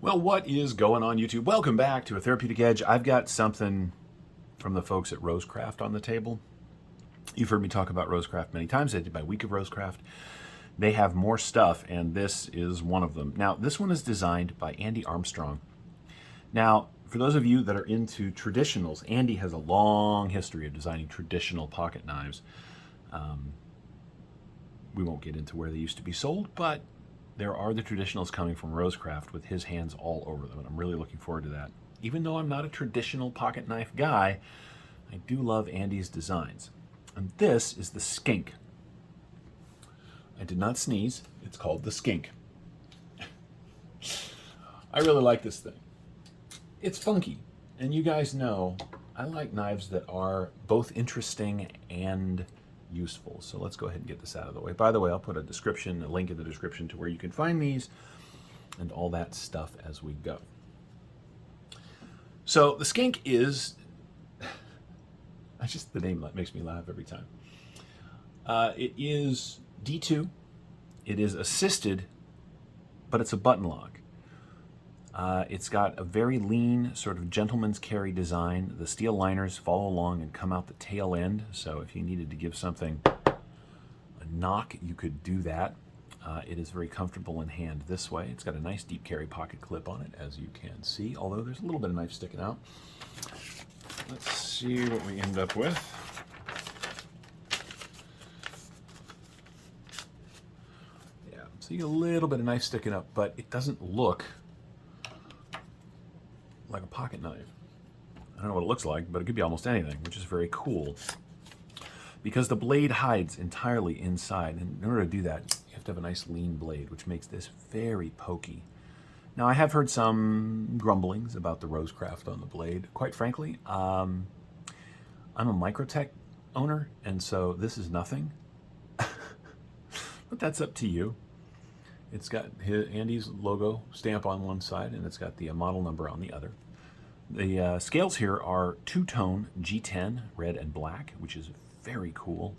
Well, what is going on, YouTube? Welcome back to A Therapeutic Edge. I've got something from the folks at Rosecraft on the table. You've heard me talk about Rosecraft many times. I did my week of Rosecraft. They have more stuff, and this is one of them. Now, this one is designed by Andy Armstrong. Now, for those of you that are into traditionals, Andy has a long history of designing traditional pocket knives. We won't get into where they used to be sold, but there are the traditionals coming from Rosecraft with his hands all over them, and I'm really looking forward to that. Even though I'm not a traditional pocket knife guy, I do love Andy's designs. And this is the Skink. I did not sneeze. It's called the Skink. I really like this thing. It's funky, and you guys know I like knives that are both interesting and useful. So let's go ahead and get this out of the way. By the way, I'll put a link in the description to where you can find these and all that stuff as we go. So the Skink is, the name makes me laugh every time. It is D2. It is assisted, but it's a button lock. It's got a very lean, sort of gentleman's carry design. The steel liners follow along and come out the tail end, so if you needed to give something a knock, you could do that. It is very comfortable in hand this way. It's got a nice deep carry pocket clip on it, as you can see, although there's a little bit of knife sticking out. Let's see what we end up with. Yeah, so you get a little bit of knife sticking up, but it doesn't look like a pocket knife. I don't know what it looks like, but it could be almost anything, which is very cool. Because the blade hides entirely inside, and in order to do that, you have to have a nice lean blade, which makes this very pokey. Now, I have heard some grumblings about the Rosecraft on the blade. Quite frankly, I'm a Microtech owner, and so this is nothing. But that's up to you. It's got Andy's logo stamp on one side, and it's got the model number on the other. The scales here are two-tone G10, red and black, which is very cool.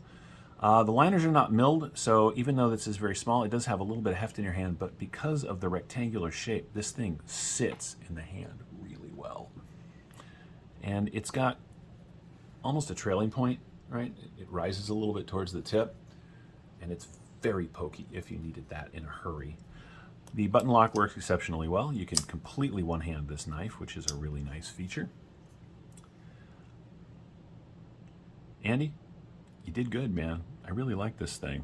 The liners are not milled, so even though this is very small, it does have a little bit of heft in your hand, but because of the rectangular shape, this thing sits in the hand really well. And it's got almost a trailing point, right? It rises a little bit towards the tip, and it's very pokey if you needed that in a hurry. The button lock works exceptionally well. You can completely one-hand this knife, which is a really nice feature. Andy, you did good, man. I really like this thing.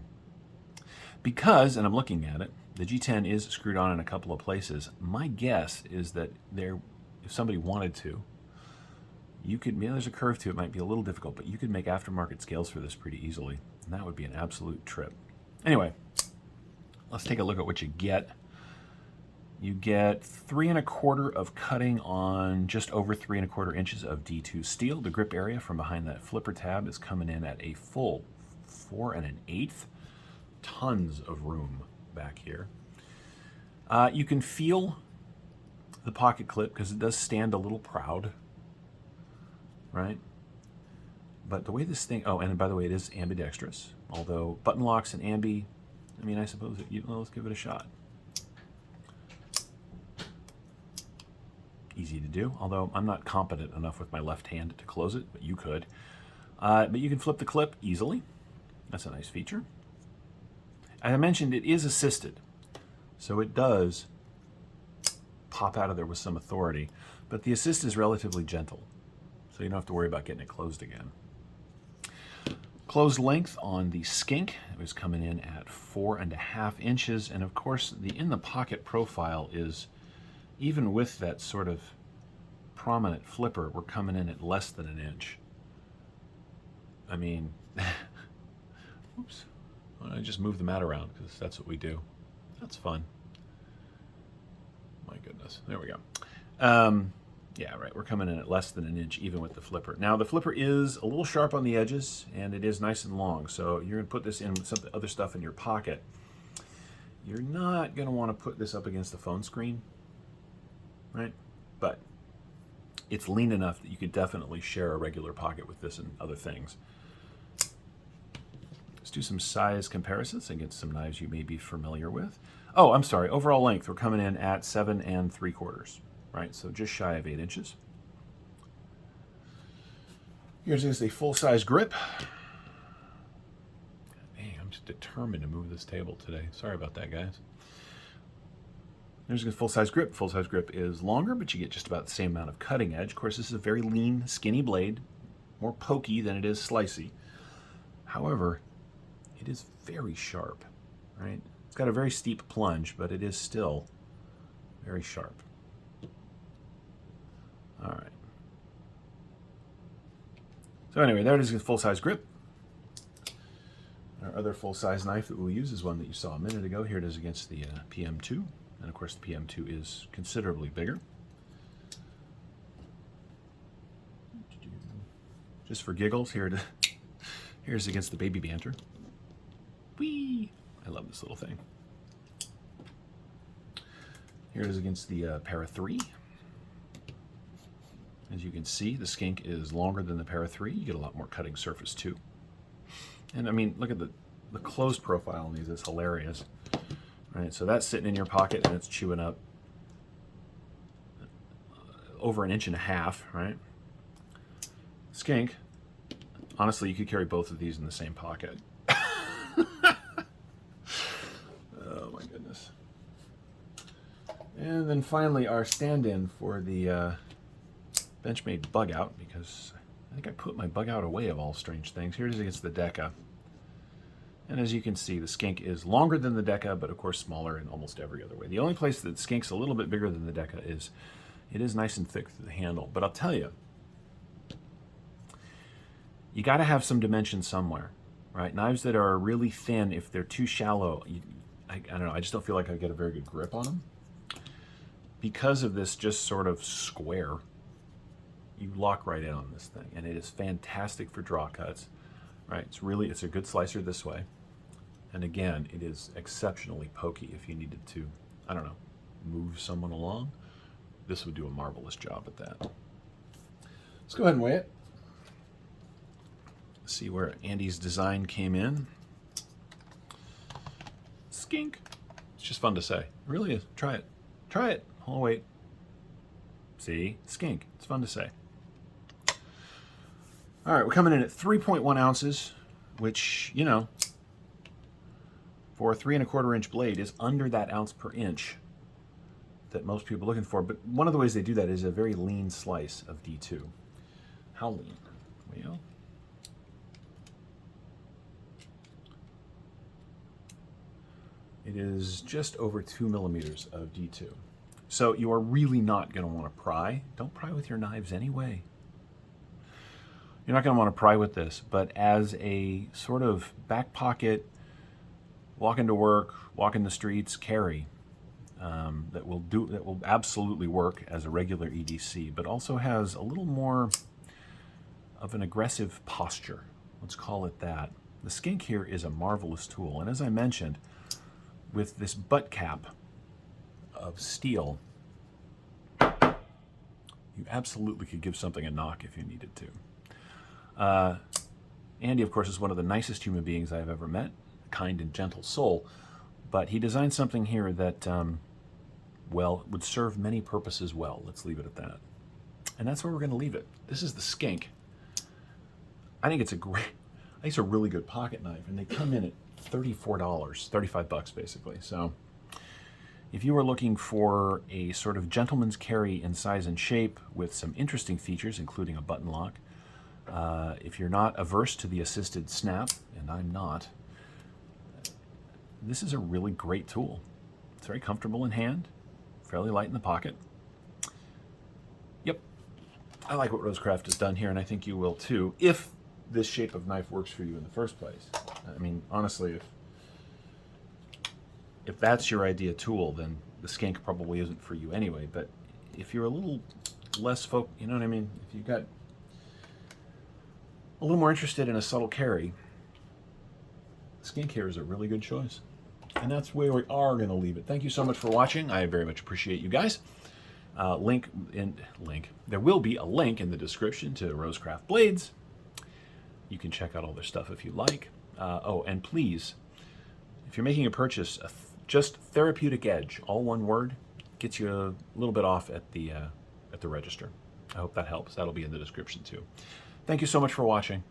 Because, and I'm looking at it, the G10 is screwed on in a couple of places. My guess is that if somebody wanted to, you could, there's a curve to it, might be a little difficult, but you could make aftermarket scales for this pretty easily, and that would be an absolute trip. Anyway, let's take a look at what you get. You get 3 1/4 of cutting on just over 3 1/4 inches of D2 steel. The grip area from behind that flipper tab is coming in at a full 4 1/8. Tons of room back here. You can feel the pocket clip because it does stand a little proud, right? But the way this thing, oh, and by the way, it is ambidextrous. Although button locks and ambi, I mean, I suppose, let's give it a shot. Easy to do, although I'm not competent enough with my left hand to close it, but you could. But you can flip the clip easily. That's a nice feature. As I mentioned, it is assisted, so it does pop out of there with some authority, but the assist is relatively gentle, so you don't have to worry about getting it closed again. Closed length on the Skink, it was coming in at 4 1/2 inches, and of course the in the pocket profile is, even with that sort of prominent flipper, we're coming in at less than an inch. I mean, oops, I just moved the mat around because that's what we do. That's fun. My goodness, there we go. Yeah, right, we're coming in at less than an inch even with the flipper. Now the flipper is a little sharp on the edges and it is nice and long, so you're gonna put this in with some other stuff in your pocket. You're not gonna wanna put this up against the phone screen, right? But it's lean enough that you could definitely share a regular pocket with this and other things. Let's do some size comparisons against some knives you may be familiar with. Oh, I'm sorry. Overall length, we're coming in at 7 3/4, right? So just shy of 8 inches. Here's just a full-size grip. Dang, I'm just determined to move this table today. Sorry about that, guys. There's a full-size grip. Full-size grip is longer, but you get just about the same amount of cutting edge. Of course, this is a very lean, skinny blade, more pokey than it is slicey. However, it is very sharp, right? It's got a very steep plunge, but it is still very sharp. All right. So anyway, there it is, a full-size grip. Our other full-size knife that we'll use is one that you saw a minute ago. Here it is against the PM2. And of course, the PM2 is considerably bigger. Just for giggles, here's against the Baby Banter. Whee! I love this little thing. Here it is against the Para 3. As you can see, the Skink is longer than the Para 3. You get a lot more cutting surface too. And I mean, look at the closed profile on these. It's hilarious. Right, so that's sitting in your pocket and it's chewing up over 1.5 inches, right? Skink, honestly, you could carry both of these in the same pocket. Oh my goodness. And then finally our stand-in for the Benchmade bug out, because I think I put my bug out away of all strange things. Here it is against the Deca. And as you can see, the Skink is longer than the Deca, but of course smaller in almost every other way. The only place that the Skink's a little bit bigger than the Deca is it is nice and thick through the handle. But I'll tell you, you got to have some dimension somewhere, right? Knives that are really thin, if they're too shallow, I don't know, I just don't feel like I get a very good grip on them. Because of this just sort of square, you lock right in on this thing, and it is fantastic for draw cuts, right? It's a good slicer this way. And again, it is exceptionally pokey if you needed to, I don't know, move someone along. This would do a marvelous job at that. Let's go ahead and weigh it. See where Andy's design came in. Skink. It's just fun to say. It really is. Try it. Try it. Oh, wait. See? Skink. It's fun to say. All right, we're coming in at 3.1 ounces, which, you know, for a 3 1/4 inch blade is under that ounce per inch that most people are looking for. But one of the ways they do that is a very lean slice of D2. How lean? Well, it is just over 2 millimeters of D2. So you are really not going to want to pry. Don't pry with your knives anyway. You're not going to want to pry with this, but as a sort of back pocket, walk into work, walk in the streets, carry, that will absolutely work as a regular EDC, but also has a little more of an aggressive posture. Let's call it that. The Skink here is a marvelous tool, and as I mentioned, with this butt cap of steel, you absolutely could give something a knock if you needed to. Andy, of course, is one of the nicest human beings I've ever met, a kind and gentle soul, but he designed something here that, well, would serve many purposes well. Let's leave it at that. And that's where we're going to leave it. This is the Skink. I think it's a really good pocket knife, and they come in at $34, $35 basically. So if you are looking for a sort of gentleman's carry in size and shape with some interesting features, including a button lock, if you're not averse to the assisted snap, and I'm not, this is a really great tool. It's very comfortable in hand, fairly light in the pocket. Yep, I like what Rosecraft has done here, and I think you will too, if this shape of knife works for you in the first place. I mean, honestly, if that's your idea tool, then the Skink probably isn't for you anyway. But if you're a little less you know what I mean? If you've got a little more interested in a subtle carry, Skink here is a really good choice. And that's where we are going to leave it. Thank you so much for watching. I very much appreciate you guys. There will be a link in the description to Rosecraft Blades. You can check out all their stuff if you like. Oh, and please, if you're making a purchase Just Therapeutic Edge, all one word, gets you a little bit off at the register. I hope that helps. That'll be in the description too. Thank you so much for watching.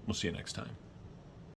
We'll see you next time.